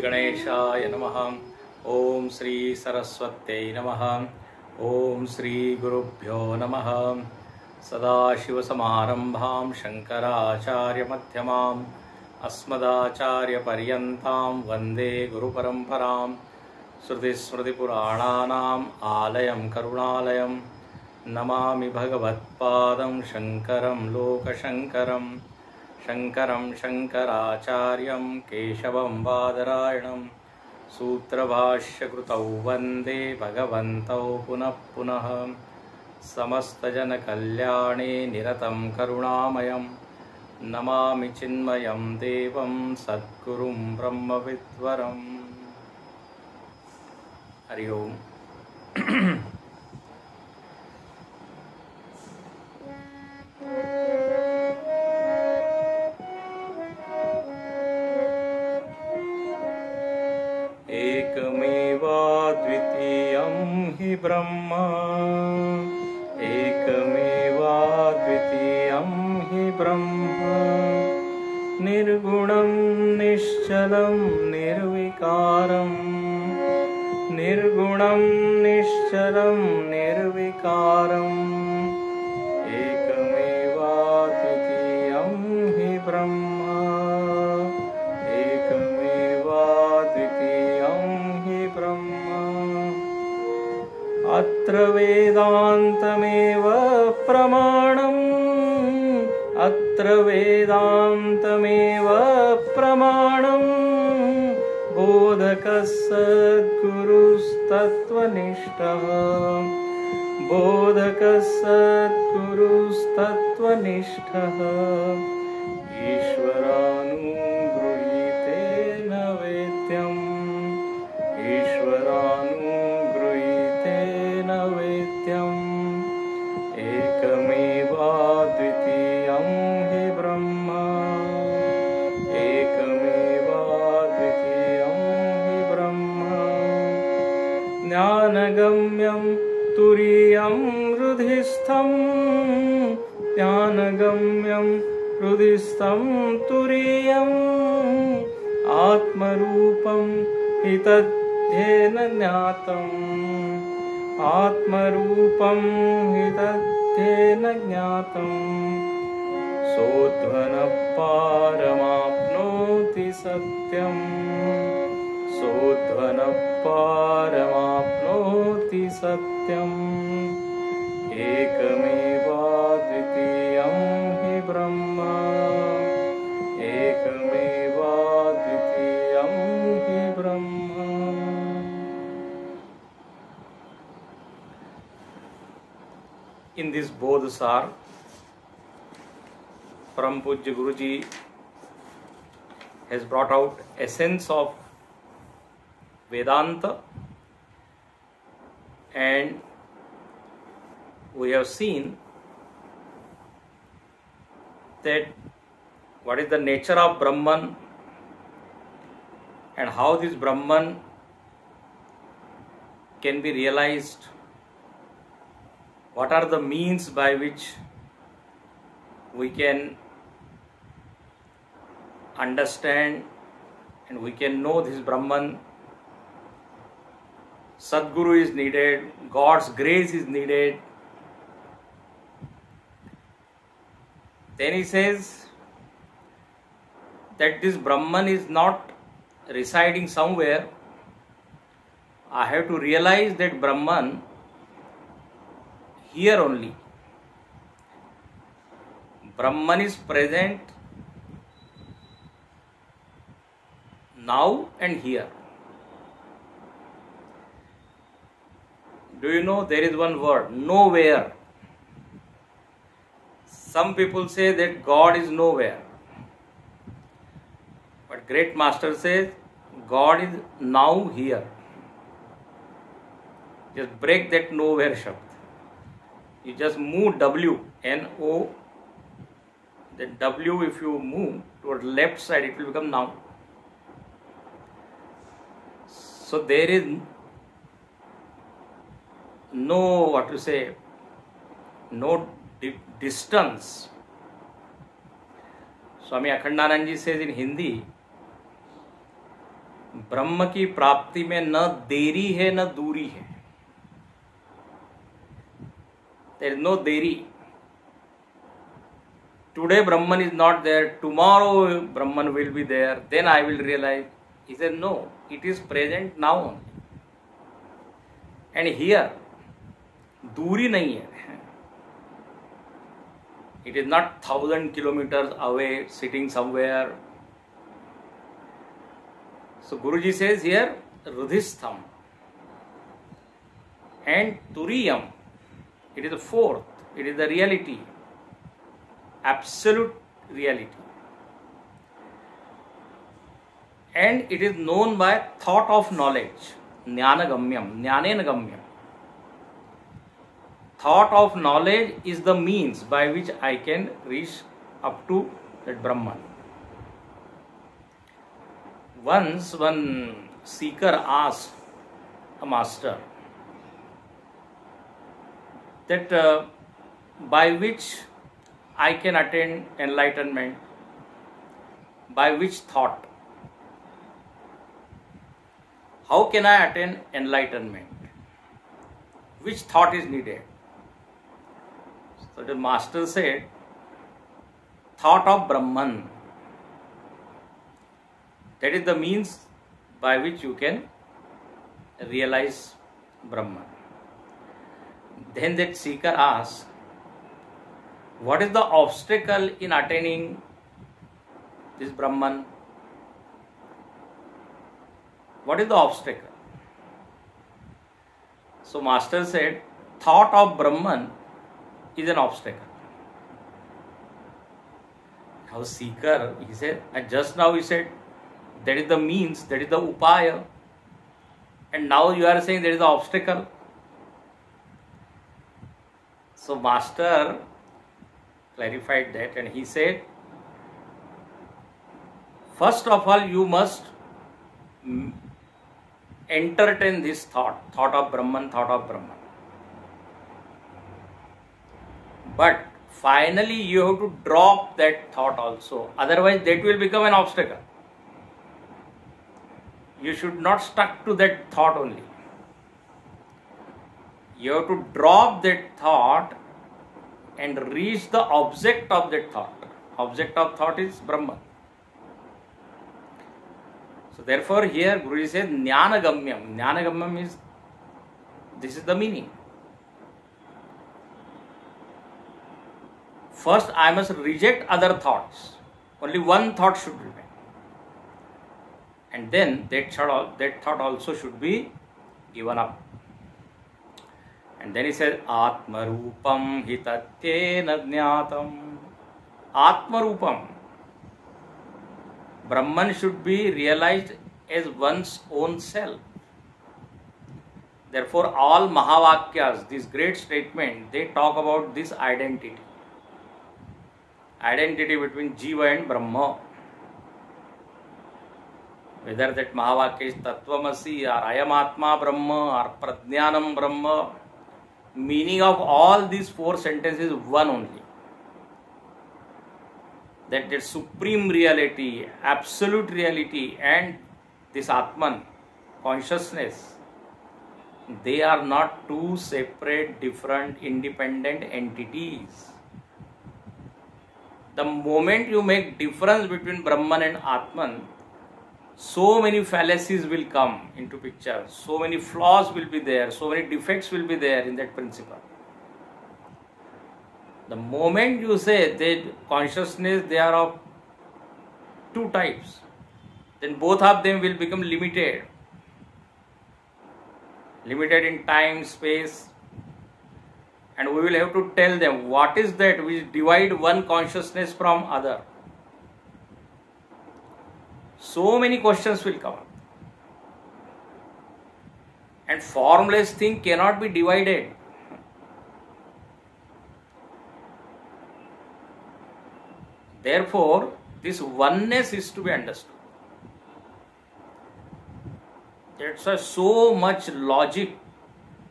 गणेशाय नमः। ओम श्री सरस्वत्यै नमः। ओम श्री गुरुभ्यो नमः। सदाशिवसमारम्भां शङ्कराचार्यमध्यमाम् अस्मदाचार्यपर्यन्तां वन्दे गुरुपरम्परां। श्रुतिस्मृतिपुराणानाम् आलयं करुणालयं नमामि भगवत्पादं शङ्करं लोकशङ्करं। शङ्करं शङ्कराचार्यं केशवं बादरायणं सूत्रभाष्यकृतौ वन्दे भगवन्तौ पुनः पुनः। समस्तजनकल्याणे निरतं करुणामयं नमामि चिन्मयं देवं सद्गुरुं ब्रह्मविद्वरम्। हरि ओम। एकमेवाद्वितीयं हि ब्रह्म, एकमेवाद्वितीयं हि ब्रह्म, निर्गुणं निश्चलं निर्विकारं, निर्गुणं निश्चलं निर्विकारम्। एकमेवाद्वितीयं हि ब्रह्म, एकमेवाद्वितीयं हि ब्रह्म। अत्र वेदान्तमेव प्रमाणम्, अत्र वेदान्तमेव प्रमाणम्। बोधकः सद्गुरुस्तत्त्वनिष्ठः, बोधकः सद्गुरुस्तत्त्वनिष्ठः। ईश्वरानुगृहीतेन वेद्यम्, ईश्वरानुगृहीतेन वेद्यम्। एकमेवाद्वितीयं हि ब्रह्म, एकमेवाद्वितीयं हि ब्रह्म। ज्ञानगम्यं तुरीयं हृदिस्थं, ज्ञानगम्यं हृदिस्थं तुरीयम्। आत्मरूपं हि तद्धेन ज्ञातम्, आत्मरूपं हि तद्धेन ज्ञातम्। सोऽध्वनः पारमाप्नोति सत्यम्, सोऽध्वनः पारमाप्नोति सत्यम्। एकमेवाद्वितीयं हि ब्रह्म, एकमेवाद्वितीयं हि ब्रह्म। In this Bodhsar, Param Pujya Guruji has brought out essence of Vedanta, and we have seen that what is the nature of Brahman and how this Brahman can be realized, what are the means by which we can understand and we can know this Brahman. Sadguru is needed, God's grace is needed. Then he says that this Brahman is not residing somewhere. I have to realize that Brahman here only. Brahman is present now and here. Do you know there is one word, nowhere. Some people say that God is nowhere. But great master says God is now here. Just break that nowhere shabd. You just move W, N-O, then W if you move toward left side it will become now. So there is no, what to say, no distance. Swami Akhandanand ji says in Hindi ब्रह्म की प्राप्ति में न देरी है न दूरी है. There is no deri. Today Brahman is not there, tomorrow Brahman will be there, then I will realize. He said no, it is present now only. And here दूरी नहीं है. It is not 1,000 kilometers away, sitting somewhere. So Guruji says here, Rudhistham and Turiyam. It is the fourth. It is the reality, absolute reality. And it is known by thought of knowledge, Jnanagamyam, Jnanenagamyam. Thought of knowledge is the means by which I can reach up to that Brahman. Once one seeker asked a master that by which I can attain enlightenment, by which thought? How can I attain enlightenment? Which thought is needed? So the master said, thought of Brahman. That is the means by which you can realize Brahman. Then that seeker asks, what is the obstacle in attaining this Brahman? What is the obstacle? So master said, thought of Brahman is an obstacle. Now seeker, he said, and just now he said, that is the means, that is the upaya. And now you are saying that is the obstacle. So master clarified that and he said, first of all you must entertain this thought of Brahman, thought of Brahman. But finally you have to drop that thought also, otherwise that will become an obstacle. You should not stuck to that thought only. You have to drop that thought and reach the object of that thought. Object of thought is Brahman. So therefore here Guruji says Jnanagamyam. Jnanagamyam is, this is the meaning. First I must reject other thoughts. Only one thought should remain. And then that thought also should be given up. And then he says, Atma Rupam Hitatyena Jnatam. Atma Rupam. Brahman should be realized as one's own self. Therefore, all Mahavakyas, this great statement, they talk about this identity. Identity between Jiva and Brahma. Whether that Mahavakya is Tattvamasi or Ayam Atma Brahma or Prajnanam Brahma, meaning of all these four sentences is one only. That the supreme reality, absolute reality and this Atman, consciousness, they are not two separate, different, independent entities. The moment you make difference between Brahman and Atman, so many fallacies will come into picture, so many flaws will be there, so many defects will be there in that principle. The moment you say that consciousness, they are of two types, then both of them will become limited. Limited in time, space, and we will have to tell them what is that which divide one consciousness from other. So many questions will come up. And formless thing cannot be divided. Therefore, this oneness is to be understood. That's why so much logic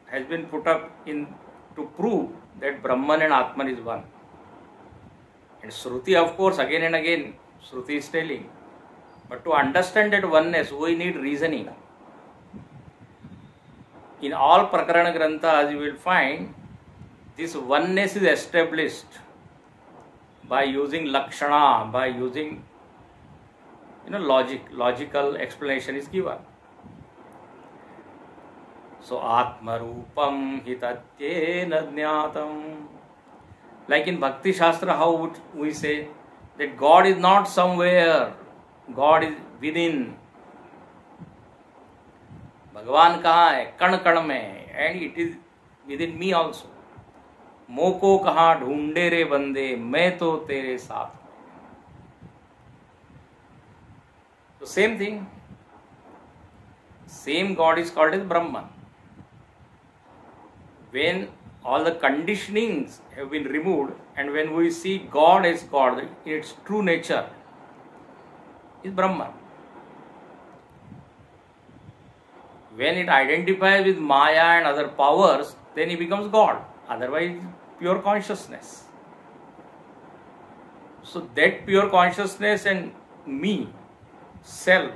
has been put up in to prove that Brahman and Atman is one. And Shruti, of course, again and again, Shruti is telling But to understand that oneness, we need reasoning. In all Prakarana Granthas, you will find this oneness is established by using Lakshana, by using logical explanation is given. So Atmarupam hitatyena jnatam. Like in Bhakti Shastra, how would we say that God is not somewhere, God is within. भगवान कहाँ है? कण कण में, and it is within me also. मोको कहाँ ढूंढे रे बंदे, मैं तो तेरे साथ में. So same thing, same God is called as Brahman. When all the conditionings have been removed, and when we see God as God in its true nature, is Brahman. When it identifies with Maya and other powers, then he becomes God. Otherwise, pure consciousness. So that pure consciousness and me, self,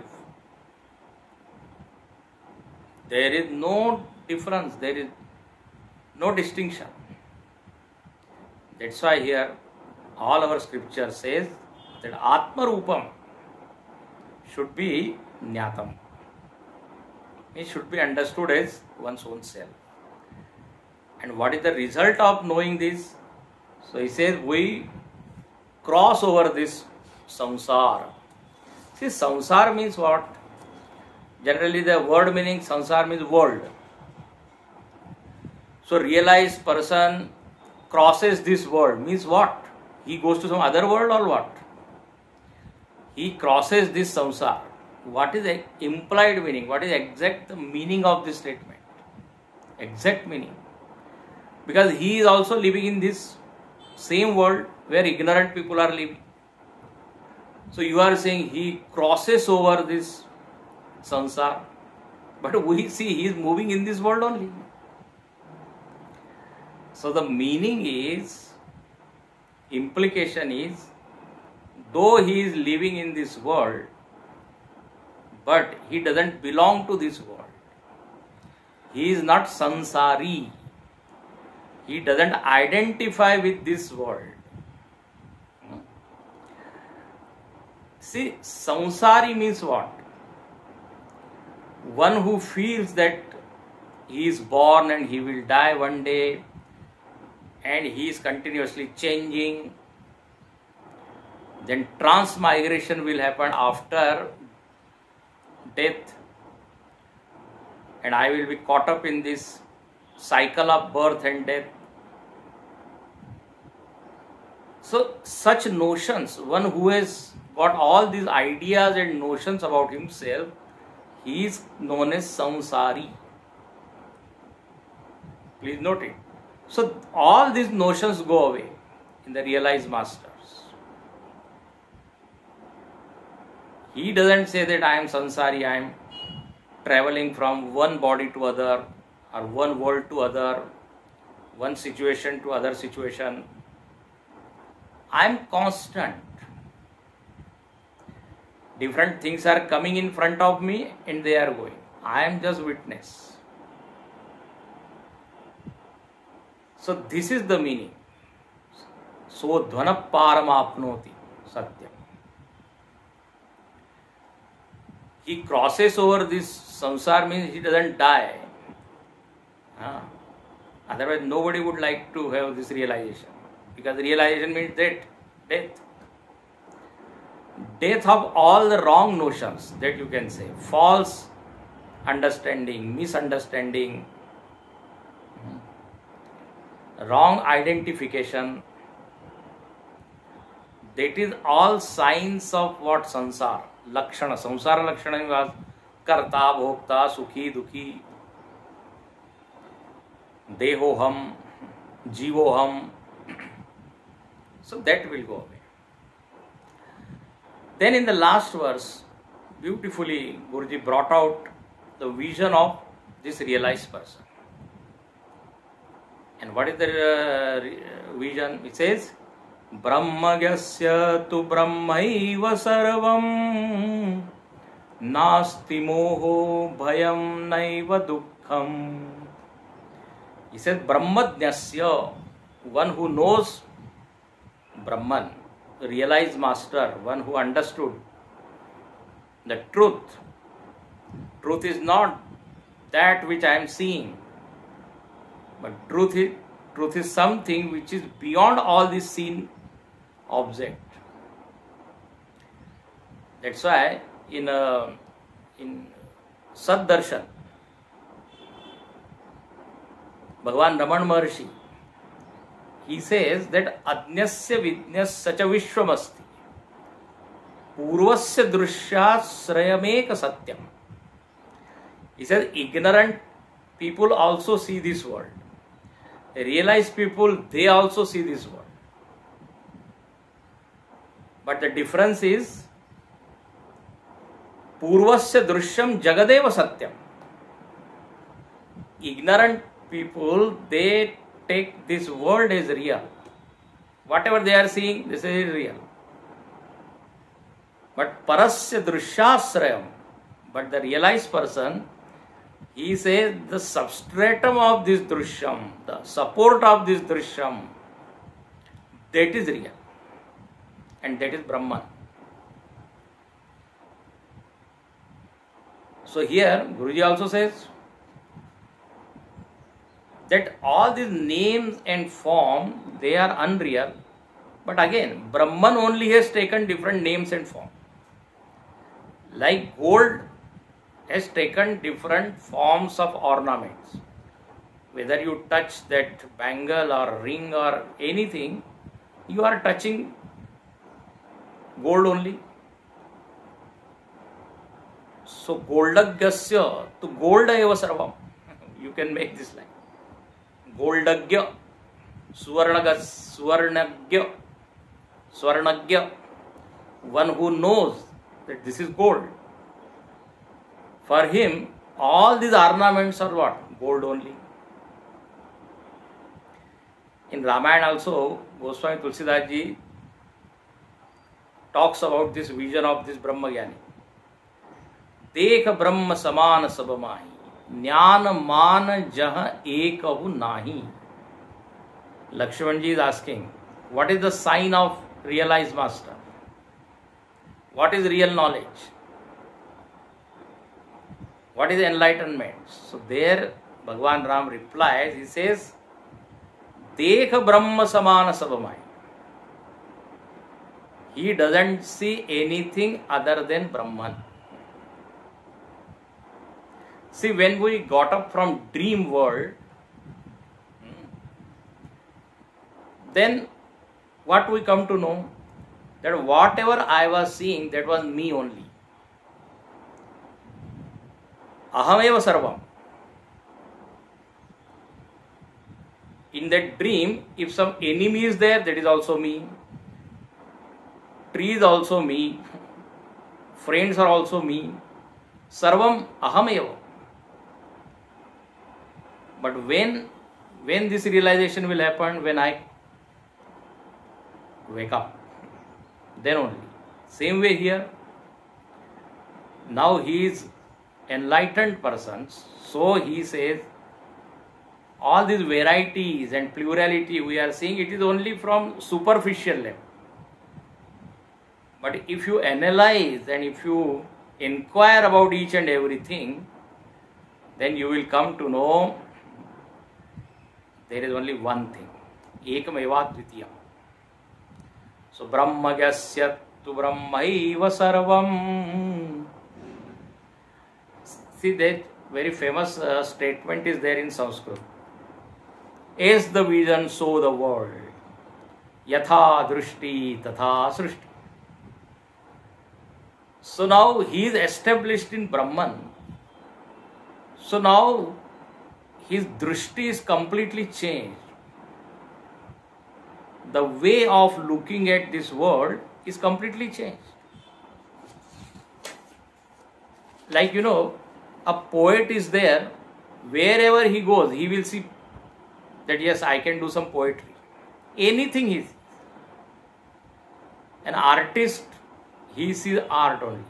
there is no difference, there is no distinction. That's why here all our scripture says that Atma Rupam should be Jnatam. It should be understood as one's own self. And what is the result of knowing this? So he says we cross over this samsara. See, samsara means what? Generally the word meaning samsara means world. So realized person crosses this world means what? He goes to some other world or what? He crosses this samsara. What is the implied meaning? What is exact meaning of this statement? Exact meaning. Because he is also living in this same world where ignorant people are living. So you are saying he crosses over this samsara, but we see he is moving in this world only. So the meaning is, implication is, though he is living in this world, but he doesn't belong to this world. He is not sansari. He doesn't identify with this world. See, sansari means what? One who feels that he is born and he will die one day, and he is continuously changing. Then transmigration will happen after death, and I will be caught up in this cycle of birth and death. So such notions, one who has got all these ideas and notions about himself, he is known as samsari. Please note it. So all these notions go away in the realized masters. He doesn't say that I am sansari, I am traveling from one body to other, or one world to other, one situation to other situation. I am constant. Different things are coming in front of me and they are going. I am just witness. So this is the meaning. So dhvana param apnoti satyam. He crosses over this samsara means he doesn't die. Otherwise nobody would like to have this realization. Because realization means death. Death of all the wrong notions that you can say. False understanding, misunderstanding, wrong identification. That is all signs of what sansara. Lakshana. Samsara lakshana was karta, bhokta, sukhi, dukhi, dehoham, jivoham. So that will go away. Then in the last verse, beautifully Guruji brought out the vision of this realized person. And what is the vision? It says, ब्रह्मज्ञस्य तु ब्रह्मैव सर्वं नास्ति मोहो भयं नैव दुःखम. He says Brahmajnasya, one who knows Brahman, realized master, one who understood the truth. Truth is not that which I am seeing, but truth is something which is beyond all this seen object. That's why in Saddarshan, Bhagavan Raman Maharshi, he says that Ajnasya Vijnasya Sacha Vishwamasti Purvasya Drushya Srayameka Satyam. He says ignorant people also see this world. Realized people, they also see this world. But the difference is Purvasya Drishyam Jagadeva Satyam. Ignorant people, they take this world as real. Whatever they are seeing, this is real. But Parasya Drishyasrayam, but the realized person, he says the substratum of this Drishyam, the support of this Drishyam, that is real. And that is Brahman. So here, Guruji also says that all these names and form, they are unreal. But again, Brahman only has taken different names and form. Like gold has taken different forms of ornaments. Whether you touch that bangle or ring or anything, you are touching gold only. So Goldagyasya to Golda eva sarvam. You can make this line. Goldagya, Swarnagya, one who knows that this is gold. For him, all these ornaments are what? Gold only. In Ramayana also, Goswami Tulsidas ji talks about this vision of this Brahmagyani. Dekh Brahma saman sabamahi, Jnana man jah ekahu nahi. Lakshman ji is asking, what is the sign of realized master? What is real knowledge? What is enlightenment? So there Bhagavan Ram replies, he says, Dekh Brahma samana sabamai. He doesn't see anything other than Brahman. See, when we got up from dream world, then what we come to know? That whatever I was seeing, that was me only. Ahameva sarvam. In that dream, if some enemy is there, that is also me. Tree is also me. Friends are also me. Sarvam ahameva. But when this realization will happen, when I wake up, then only. Same way here. Now he is enlightened person, so he says all these varieties and plurality we are seeing, it is only from superficial level. But if you analyze and if you inquire about each and everything, then you will come to know there is only one thing. Ekam eva dvitiyam. So Brahmagyasya tu Brahmaiva sarvam. See, that very famous statement is there in Sanskrit. As the vision, so the world. Yatha drushti tatha srishti. So now he is established in Brahman. So now his drushti is completely changed. The way of looking at this world is completely changed. Like, you know, a poet is there, wherever he goes, he will see that yes, I can do some poetry. Anything he sees. An artist, he sees art only.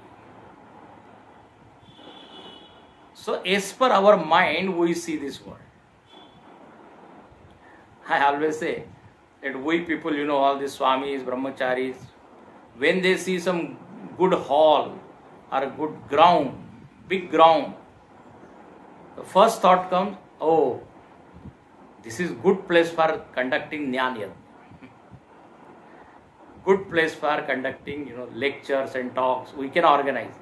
So as per our mind, we see this world. I always say that we people, all the Swamis, Brahmacharis, when they see some good hall or a good ground, big ground, the first thought comes, oh, this is good place for conducting Jnana. Good place for conducting, lectures and talks. We can organize.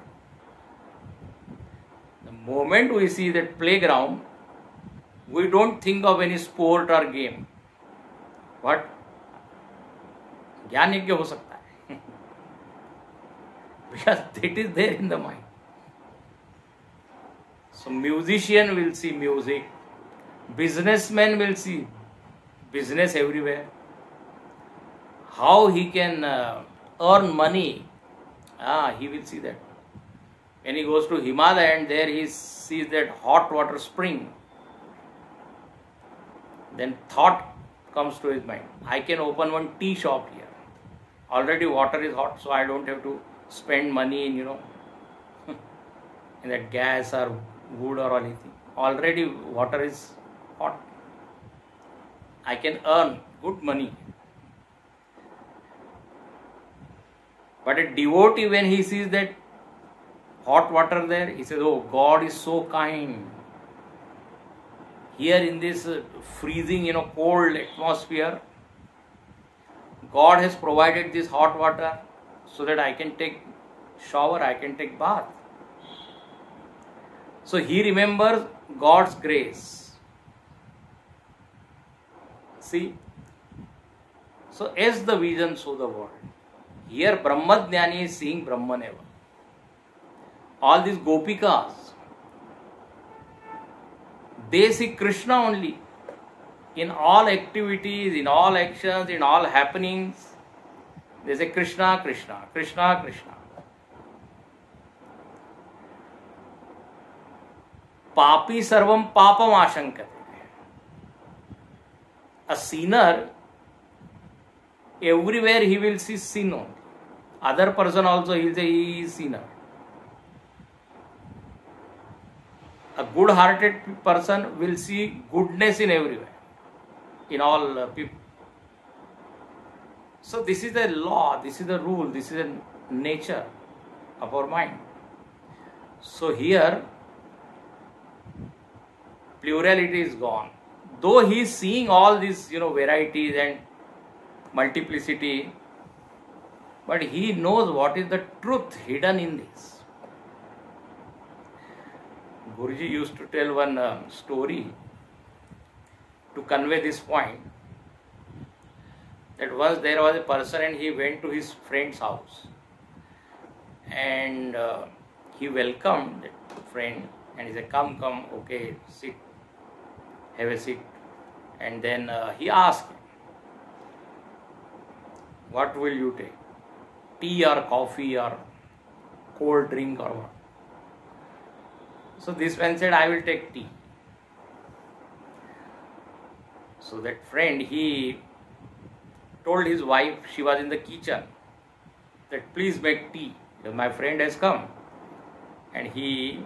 The moment we see that playground, we don't think of any sport or game. What? ज्ञान यज्ञ हो सकता है. Because that is there in the mind. So musician will see music. Businessman will see business everywhere. How he can earn money, he will see that. When he goes to Himalaya and there he sees that hot water spring, then thought comes to his mind. I can open one tea shop here. Already water is hot, so I don't have to spend money in, in that gas or wood or anything. Already water is hot. I can earn good money. But a devotee, when he sees that hot water there, he says, oh, God is so kind. Here in this freezing, cold atmosphere, God has provided this hot water so that I can take shower, I can take bath. So he remembers God's grace. See? So as the vision, so the world. Here Brahmajnani is seeing Brahman ever. All these gopikas, they see Krishna only. In all activities, in all actions, in all happenings, they say Krishna, Krishna, Krishna, Krishna. Papi sarvam papam ashankate. A sinner, everywhere he will see sin only. Other person also, he will say he is sinner. A good-hearted person will see goodness in everywhere, in all people. So this is the law, this is the rule, this is the nature of our mind. So here, plurality is gone. Though he is seeing all these, varieties and multiplicity, but he knows what is the truth hidden in this. Guruji used to tell one story to convey this point, that once there was a person and he went to his friend's house and he welcomed that friend and he said, come, okay, sit, have a seat. And then he asked him, what will you take? Tea or coffee or cold drink or what? So this man said, I will take tea. So that friend, he told his wife, she was in the kitchen, that please make tea, because my friend has come and he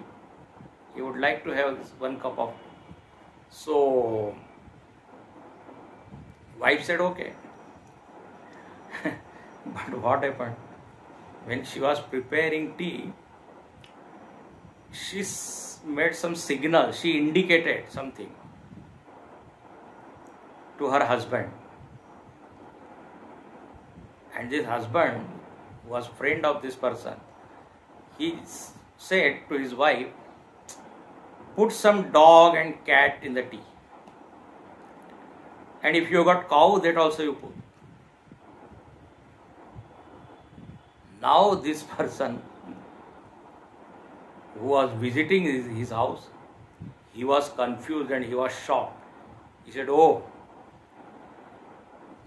would like to have this one cup of tea. So wife said, okay. But what happened? When she was preparing tea, she made some signal, she indicated something to her husband. And this husband was friend of this person. He said to his wife, put some dog and cat in the tea. And if you got cow, that also you put. Now this person who was visiting his house, he was confused and he was shocked. He said, oh,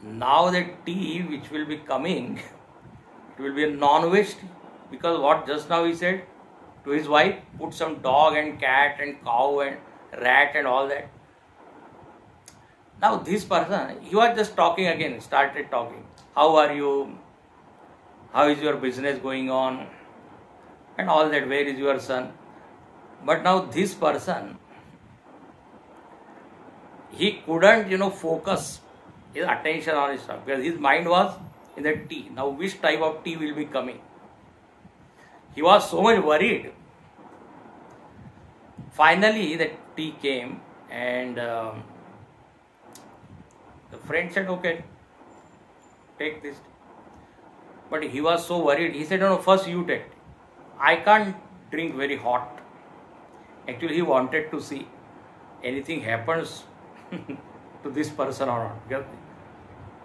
now the tea which will be coming, it will be a non-veg tea. Because what just now he said to his wife, put some dog and cat and cow and rat and all that. Now this person, he was just talking again, started talking. How are you? how is your business going on, and all that, where is your son. But now this person, he couldn't, focus his attention on his stuff because his mind was in the tea. Now which type of tea will be coming? He was so much worried. Finally, the tea came and the friend said, okay, take this. But he was so worried. He said, no, first you take. I can't drink very hot. Actually, he wanted to see anything happens to this person or not. Because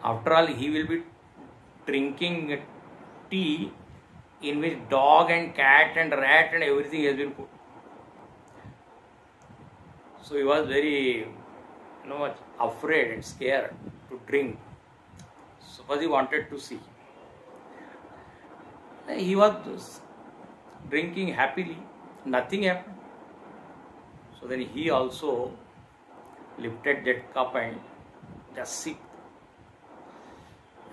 after all, he will be drinking tea in which dog and cat and rat and everything has been put. So he was very, afraid and scared to drink. So first he wanted to see. He was drinking happily. Nothing happened. So then he also lifted that cup and just sipped.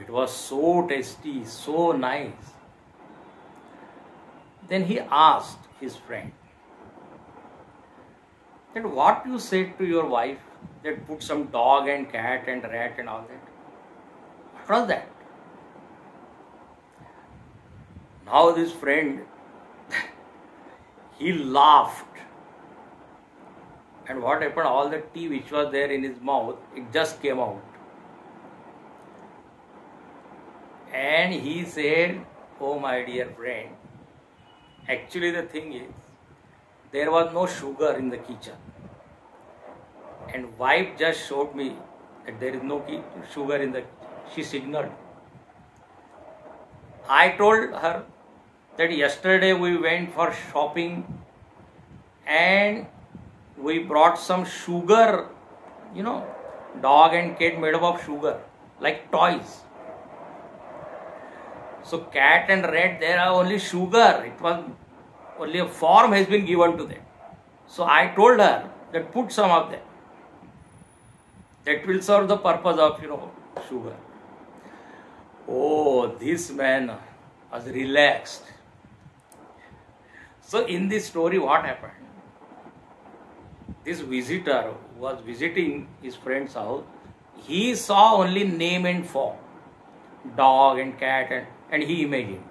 It was so tasty, so nice. Then he asked his friend, that what you said to your wife that put some dog and cat and rat and all that? What was that? Now this friend, he laughed. And what happened? All the tea which was there in his mouth, it just came out. And he said, oh my dear friend, actually the thing is, there was no sugar in the kitchen. And wife just showed me that there is no sugar in the kitchen. She signaled. I told her that yesterday we went for shopping and we brought some sugar, dog and cat made up of sugar, like toys. So cat and rat, there are only sugar. It was only a form has been given to them. So I told her that put some of them. That will serve the purpose of, sugar. Oh, this man was relaxed. So in this story, what happened? This visitor who was visiting his friend's house, he saw only name and form, dog and cat, and he imagined.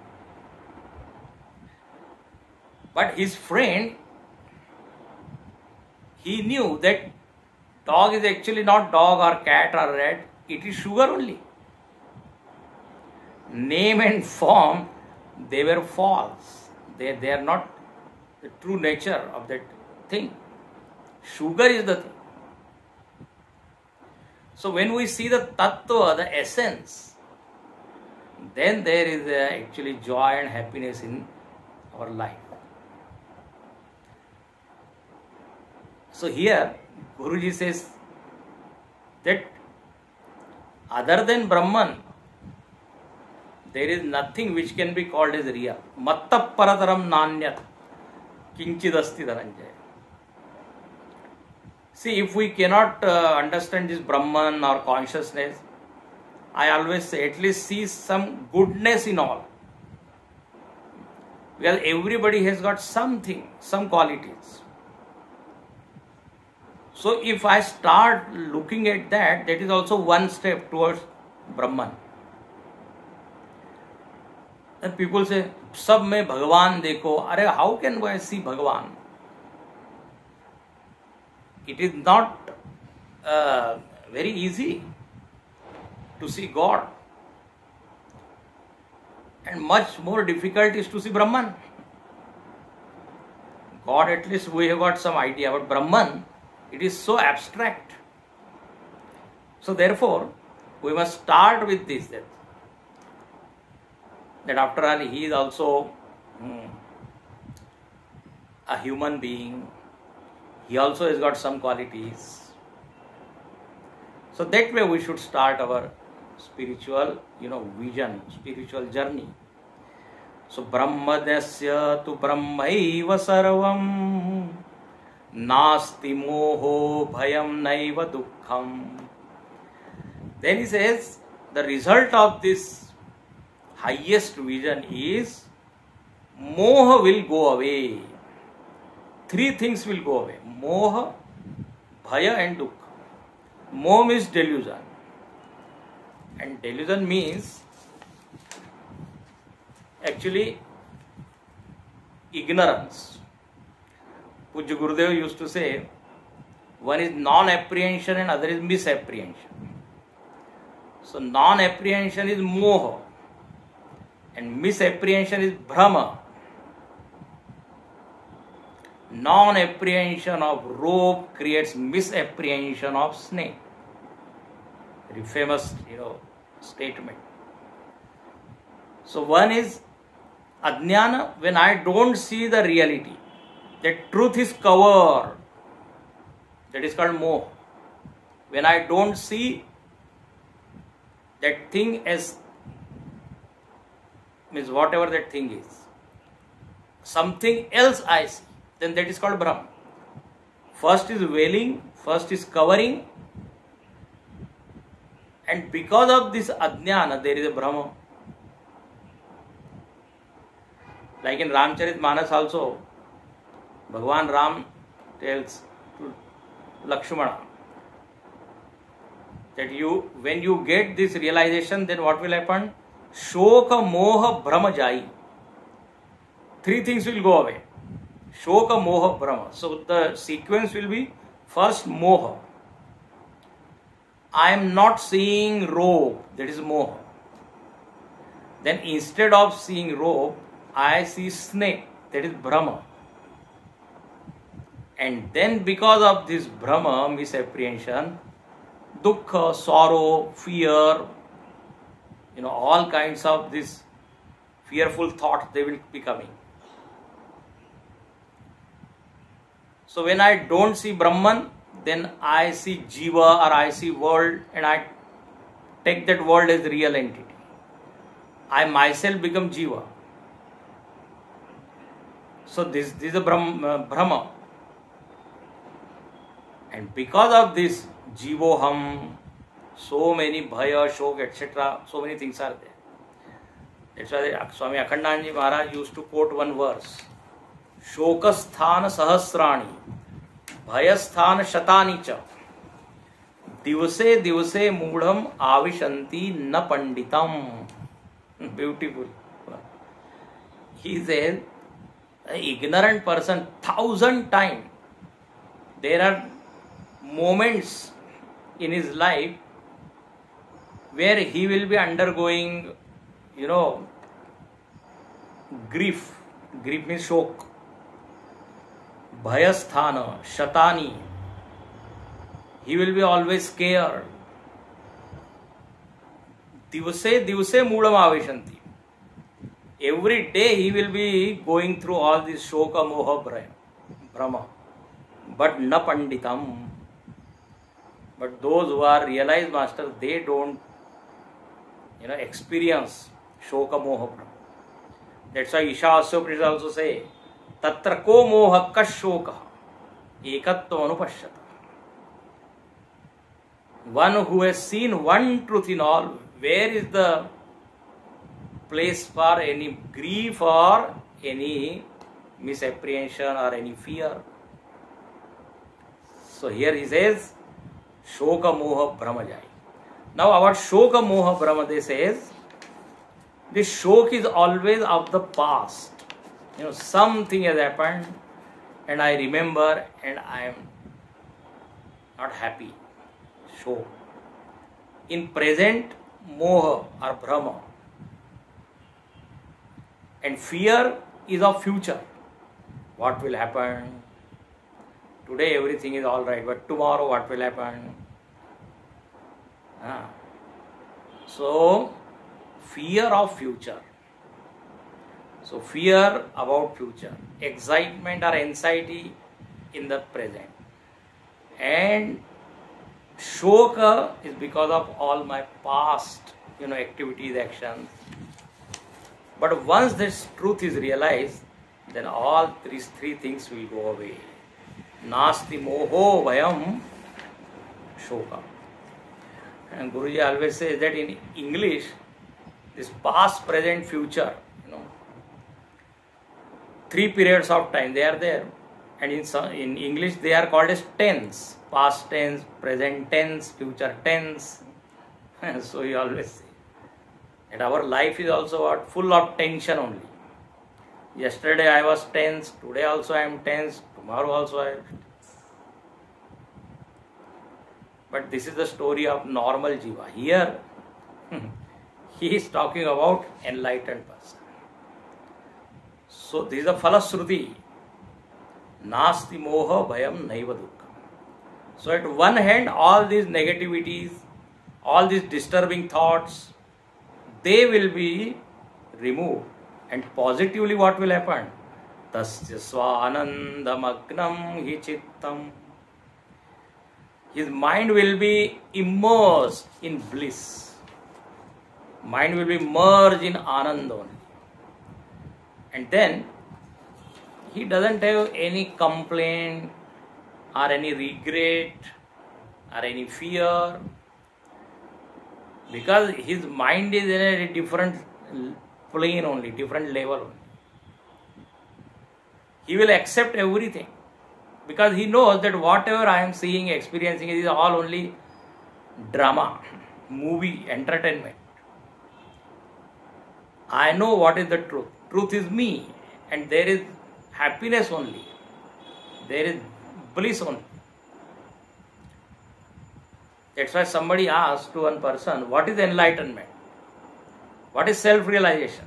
But his friend, he knew that dog is actually not dog or cat or rat, it is sugar only. Name and form, they were false. They are not the true nature of that thing. Sugar is the thing. So when we see the tattva, the essence, then there is actually joy and happiness in our life. So here, Guruji says that other than Brahman, there is nothing which can be called as real. Matta parataram nanyat kinchidasti dhananjaya. See, if we cannot understand this Brahman or consciousness, I always say at least see some goodness in all. Because everybody has got something, some qualities. So if I start looking at that, that is also one step towards Brahman. And people say, सब में भगवान देखो. अरे, how can I see Bhagavan? It is not very easy to see God. And much more difficult is to see Brahman. God, at least we have got some idea, but Brahman, it is so abstract. So therefore, we must start with this, that after all, he is also a human being. He also has got some qualities. So that way we should start our spiritual, vision, spiritual journey. So Brahmadasya tu Brahmaiva sarvam nasti moho bhayam naiva dukkham. Then he says, the result of this highest vision is moha will go away. Three things will go away: moha, bhaya and dukkha. Moha means delusion, and delusion means actually ignorance. Pujya Gurudev used to say, one is non-apprehension and other is misapprehension. So non-apprehension is moha and misapprehension is brahma. Non-apprehension of rope creates misapprehension of snake. Very famous, statement. So one is ajnana, when I don't see the reality, that truth is covered. That is called moha. When I don't see that thing as, means whatever that thing is, something else I see, then that is called Brahma. First is veiling, first is covering, and because of this ajnana, there is a Brahma. Like in Ramcharitmanas also, Bhagavan Ram tells to Lakshmana that when you get this realization, then what will happen? Shoka, moha, brahma jai. Three things will go away. Shoka, moha, brahma. So the sequence will be first moha. I am not seeing rope, that is moha. Then instead of seeing rope, I see snake, that is Brahma. And then because of this Brahma, misapprehension, dukkha, sorrow, fear, all kinds of this fearful thoughts, they will be coming. So when I don't see Brahman, then I see Jiva or I see world and I take that world as real entity. I myself become Jiva. So this is a Brahma. And because of this Jivoham, so many bhaya, shok, etc., so many things are there. That's why Swami Akhandanand Maharaj used to quote one verse. Shokasthana sahasrani, bhayasthana shatani cha, divase divase mudham avishanti na panditam. Beautiful. He says, an ignorant person, 1,000 times, there are moments in his life where he will be undergoing, grief. Grief means shok. Bhayasthana, shatani. He will be always scared. Divase divase mudam avishanti. Every day he will be going through all this shoka, moha, brahma. But na panditam. But those who are realized masters, they don't, experience shoka, moha, brahma. That's why Isha Upanishad also say, Tatra ko moha kashoka ekatva anupashyata. One who has seen one truth in all, where is the place for any grief or any misapprehension or any fear? So here he says, Shoka Moha Brahma Jai. Now about Shoka Moha Brahma, they says, this shok is always of the past. Something has happened and I remember and I am not happy. Shok. In present, Moha or Brahma. And fear is of future. What will happen? Today everything is all right, but tomorrow what will happen? So, fear of future. So, fear about future. Excitement or anxiety in the present. And shoka is because of all my past, activities, actions. But once this truth is realized, then all these three things will go away. Nasti moho vayam shoka. And Guruji always says that in English, this past, present, future, you know, 3 periods of time they are there, and in English they are called as tense: past tense, present tense, future tense. So you always say, and our life is also what? Full of tension only. Yesterday I was tense, today also I am tense, tomorrow also I am. But this is the story of normal jiva. Here, he is talking about enlightened person. So this is a Falasruti. Nasti moha bhayam naiva dukkha. So at one hand, all these negativities, all these disturbing thoughts, they will be removed. And positively what will happen? Tasya swanandamagnam hi chittam. His mind will be immersed in bliss. Mind will be merged in anand only. And then he doesn't have any complaint or any regret or any fear, because his mind is in a different plane only, different level only. He will accept everything, because he knows that whatever I am seeing, experiencing is all only drama, movie, entertainment. I know what is the truth. Truth is me, and there is happiness only. There is bliss only. That's why somebody asked to one person, what is enlightenment? What is self-realization?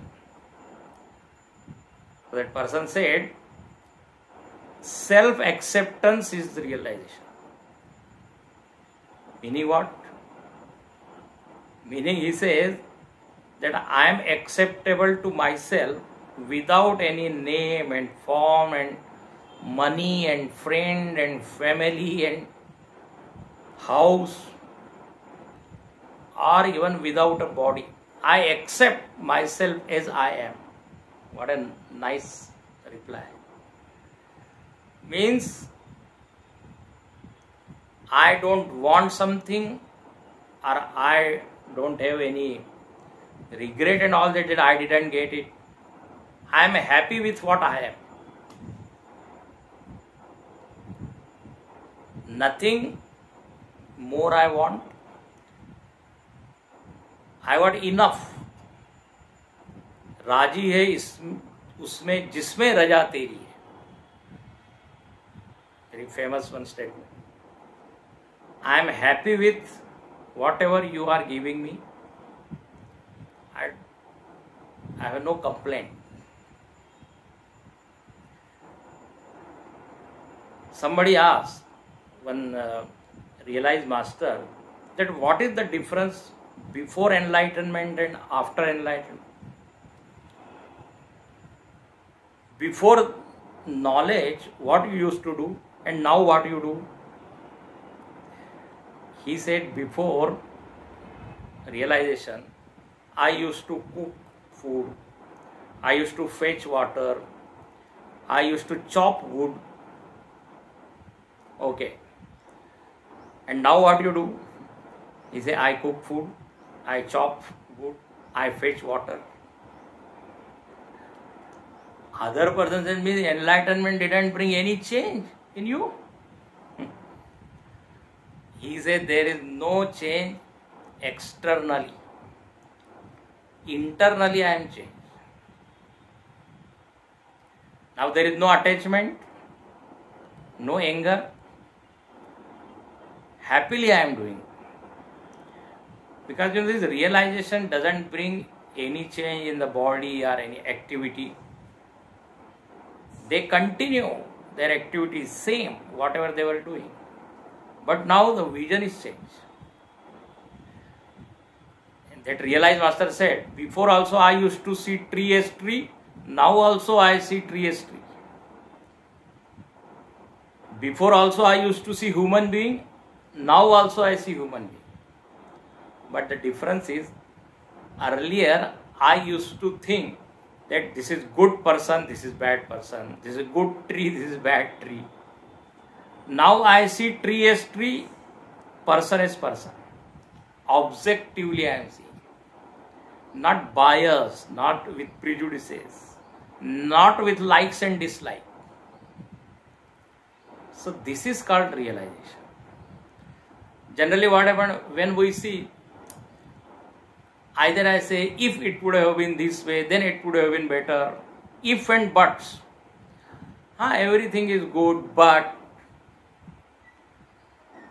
So that person said, self-acceptance is the realization. Meaning what? Meaning he says that I am acceptable to myself without any name and form and money and friend and family and house, or even without a body. I accept myself as I am. What a nice reply. Means I don't want something, or I don't have any regret and all that I didn't get it. I am happy with what I am. Nothing more I want. I want enough. राजी है उसमें जिसमें रजा तेरी है. Very famous one statement. I am happy with whatever you are giving me. I have no complaint. Somebody asked one realized master that what is the difference before enlightenment and after enlightenment? Before knowledge, what you used to do, and now what you do? He said, before realization, I used to cook food, I used to fetch water, I used to chop wood. Okay. And now what you do? He said, I cook food, I chop wood, I fetch water. Other person said, means enlightenment didn't bring any change in you. He said, there is no change externally. Internally I am changed. Now there is no attachment, no anger. Happily I am doing. Because this realization doesn't bring any change in the body or any activity. They continue their activities same, whatever they were doing. But now the vision is changed. And that realized master said, before also I used to see tree as tree, now also I see tree as tree. Before also I used to see human being, now also I see human being. But the difference is, earlier I used to think that this is good person, this is bad person, this is good tree, this is bad tree. Now I see tree as tree, person as person. Objectively I am seeing. not bias, not with prejudices, not with likes and dislikes. So this is called realization. Generally what happens when we see, either I say, if it would have been this way, then it would have been better. If and buts. Everything is good, but.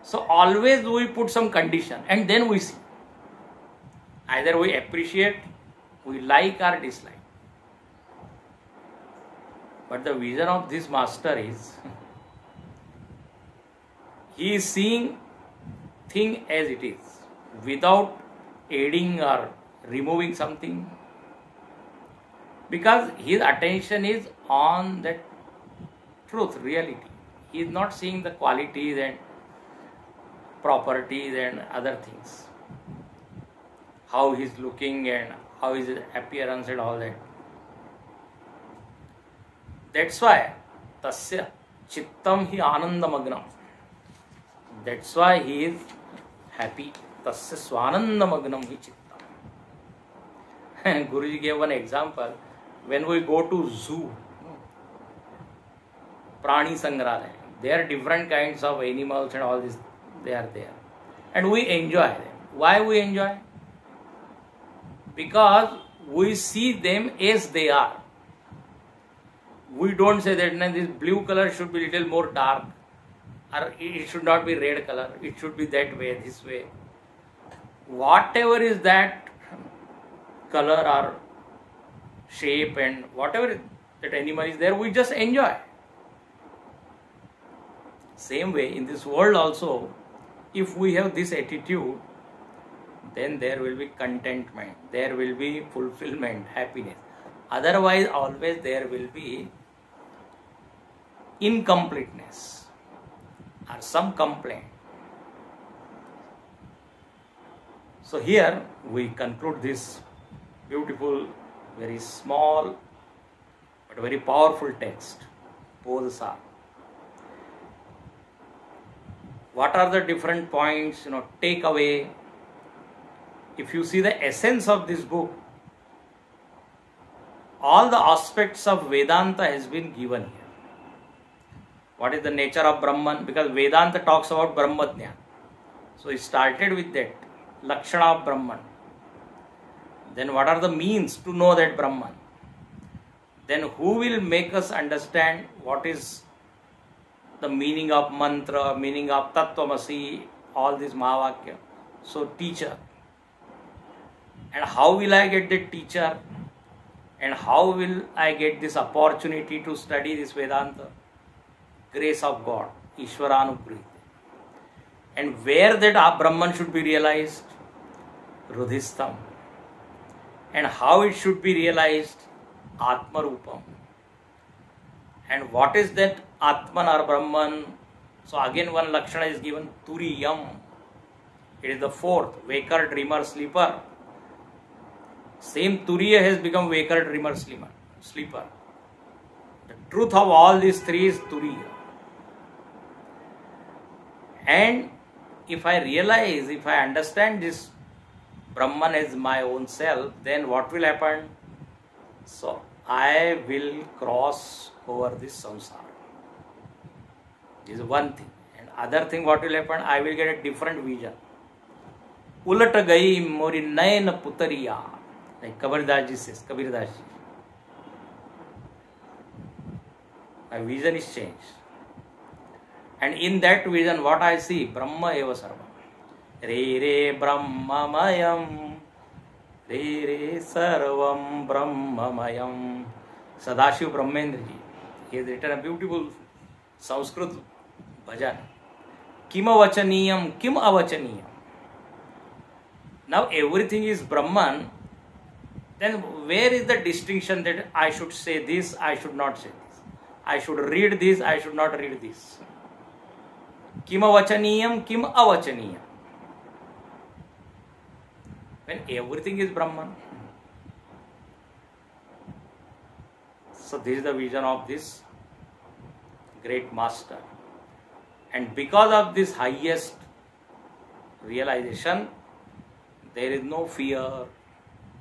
So always we put some condition and then we see. Either we appreciate, we like or dislike. But the vision of this master is, he is seeing thing as it is, without adding or removing something, because his attention is on that truth, reality. He is not seeing the qualities and properties and other things, how he is looking and how is his appearance and all that. That's why tasya chittam hi anandamagnam. That's why he is happy. Tasya swanandamagnam hi chittam. Guruji gave one example. When we go to zoo, Prani Sangralaya, there are different kinds of animals and all this, they are there. And we enjoy them. Why we enjoy? Because we see them as they are. We don't say that this blue color should be little more dark, or it should not be red color, it should be that way, this way. Whatever is that color or shape and whatever that animal is there, we just enjoy. Same way in this world also, if we have this attitude, then there will be contentment, there will be fulfillment, happiness. Otherwise, always there will be incompleteness or some complaint. So here we conclude this beautiful, very small but very powerful text, Bodhasa. What are the different points, take away? If you see the essence of this book, all the aspects of Vedanta has been given here. What is the nature of Brahman? Because Vedanta talks about Brahmajnana. So it started with that, Lakshana of Brahman. Then what are the means to know that Brahman? Then who will make us understand what is the meaning of mantra, meaning of Tattvamasi, all this Mahavakya? So teacher. And how will I get the teacher? And how will I get this opportunity to study this Vedanta? Grace of God, Ishvaranugrita. And where that Brahman should be realized? Rudhistham. And how it should be realized? Atmarupam. And what is that Atman or Brahman? So again one Lakshana is given, Turiyam. It is the fourth, waker, dreamer, sleeper. Same Turiya has become waker, dreamer, sleeper. The truth of all these three is Turiya. And if I realize, if I understand this Brahman as my own self, then what will happen? So I will cross over this samsara. This is one thing. And other thing what will happen? I will get a different vision. Ulat gayi mori nayan putariya. Like Kabirdas ji says, Kabirdas ji. My vision is changed. And in that vision, what I see? Brahma eva sarvam. Re re Brahma mayam. Re re sarvam Brahma mayam. Sadashiv Brahmendra ji. He has written a beautiful Sanskrit bhajan. Kim avachaniyam, kim avachaniyam. Now everything is Brahman. Then where is the distinction that I should say this, I should not say this? I should read this, I should not read this. Kim avachaniyam, kim avachaniyam. When everything is Brahman. So this is the vision of this great master. And because of this highest realization, there is no fear,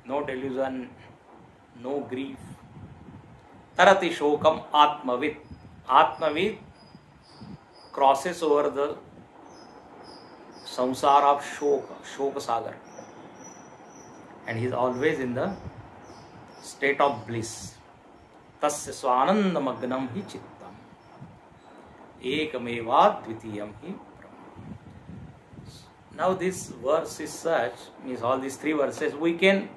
no delusion, no grief. Tarati shokam atmavid. Atmavid crosses over the samsara of shoka sagar, and he is always in the state of bliss. Tasya swananda magnam hi chittam ekameva dvitiyam hi brahma. Now this verse is such, means all these three verses we can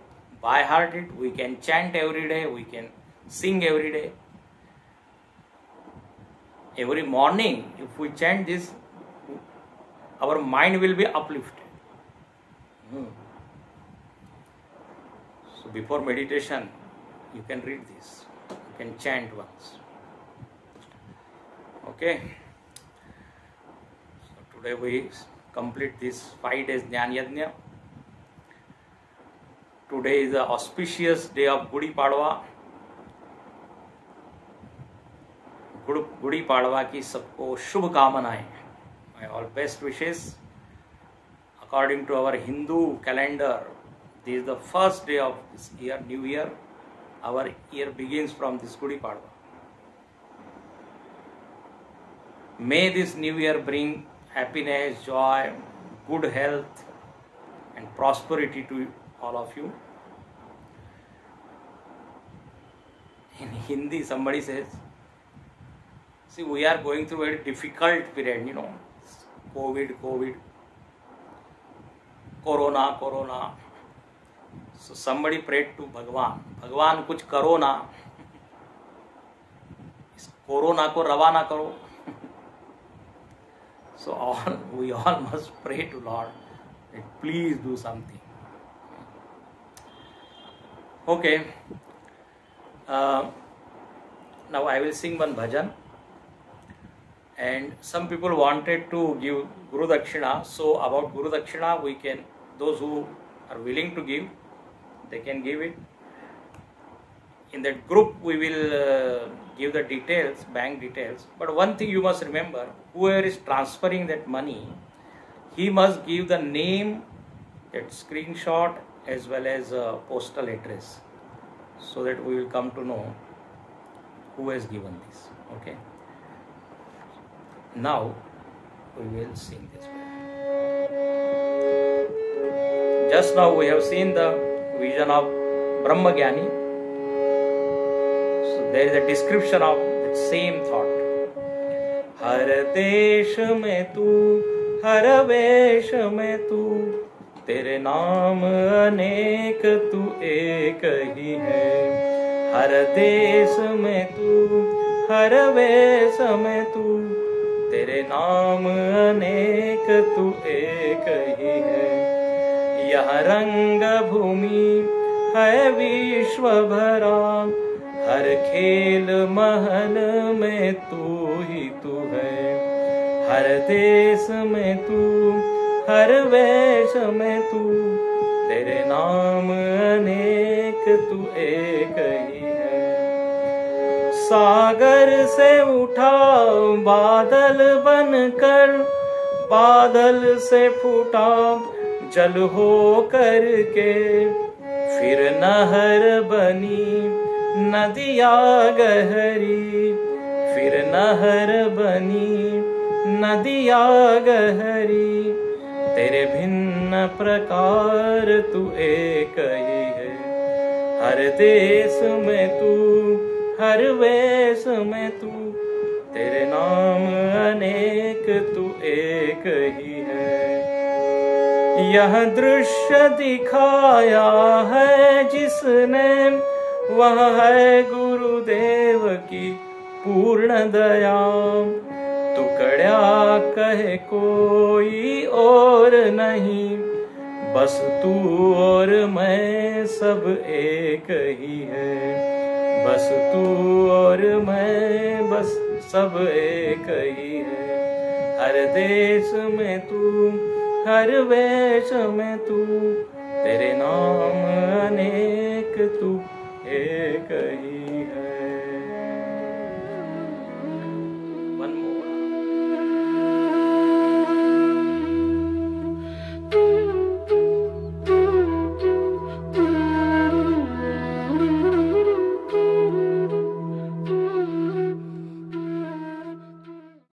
by heart it, we can chant every day, we can sing every day. Every morning if we chant this, our mind will be uplifted. So before meditation you can read this, you can chant once. Okay, so today we complete this 5 days Jnana Yajna. Today is the auspicious day of Gudi Padwa. Gudi Padwa की सबको शुभ कामनाएं. My all best wishes. According to our Hindu calendar, this is the first day of this year, New Year. Our year begins from this Gudi Padwa. May this New Year bring happiness, joy, good health, and prosperity to all of you. In Hindi, somebody says, see, we are going through a very difficult period, you know, COVID, Corona. So somebody prayed to Bhagwan कुछ करो ना, इस corona को रवाना करो. So we all must pray to Lord that please do something. Okay. Now I will sing one bhajan. And some people wanted to give Guru Dakshina. So about Guru Dakshina, we can, those who are willing to give, they can give it. In that group, we will give the details, bank details. But one thing you must remember, whoever is transferring that money, he must give the name, that screenshot, as well as postal address, so that we will come to know who has given this. Okay. Now we will sing this. Just now we have seen the vision of Brahma Gyani. So there is a description of that same thought. हर देश में तू, हर वेश में तू, तेरे नाम अनेक तू एक ही है. हर देश में तू, हर वेश में तू, तेरे नाम अनेक तू एक ही है. यह रंग भूमि है विश्व भरा, हर खेल महल में तू ही तू है. हर देश में तू, हर वेश में तू, तेरे नाम अनेक तू एक ही है. सागर से उठा बादल बनकर, बादल से फूटा जल हो करके, फिर नहर बनी नदिया गहरी, फिर नहर बनी नदिया गहरी. तेरे भिन्न प्रकार तू एक ही है. हर देश में तू, हर वेश में तू, तेरे नाम अनेक तू एक ही है. यह दृश्य दिखाया है जिसने, वह है गुरुदेव की पूर्ण दया. टुकड़ा कहे कोई और नहीं, बस तू और मैं सब एक ही है. बस तू और मैं बस सब एक ही है. हर देश में तू, हर वेश में तू, तेरे नाम अनेक तू एक ही